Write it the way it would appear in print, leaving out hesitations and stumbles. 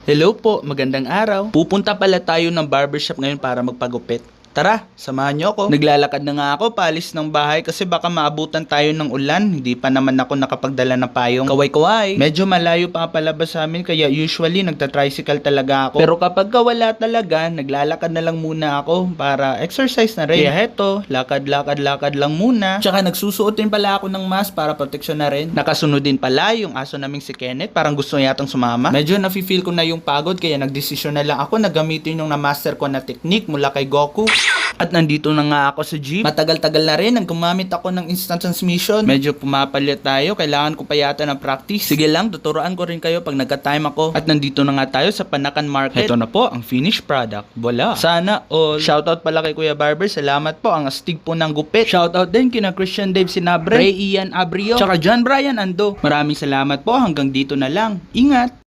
Hello po, magandang araw. Pupunta pala tayo ng barbershop ngayon para magpagupit. Tara, samahan niyo ako. Naglalakad na nga ako, paalis ng bahay kasi baka maabutan tayo ng ulan. Hindi pa naman ako nakapagdala ng payong. Kaway-kaway. Medyo malayo pa palabas sa amin kaya usually nagta-tricycle talaga ako. Pero kapag wala talaga, naglalakad na lang muna ako para exercise na rin. Kaya heto, lakad-lakad-lakad lang muna. Tsaka nagsusuot din pala ako ng mask para proteksyon na rin. Nakasunod din pala yung aso naming si Kenneth, parang gusto yatang sumama. Medyo nafe-feel ko na yung pagod kaya nagdesisyon na lang ako na gamitin yung na-master ko na technique mula kay Goku. At nandito na nga ako sa gym. Matagal-tagal na rin nang gumamit ako ng instant transmission. Medyo pumapalit tayo. Kailangan ko pa yata ng practice. Sige lang, tuturuan ko rin kayo pag nagka-time ako. At nandito na nga tayo sa Panakan Market. Ito na po ang finished product. Voila. Sana all. Shoutout pala kay Kuya Barber. Salamat po. Ang astig po ng gupit. Shoutout din kina Christian Dave Sinabre, Ray Ian Abrio, tsaka John Brian Ando. Maraming salamat po. Hanggang dito na lang. Ingat!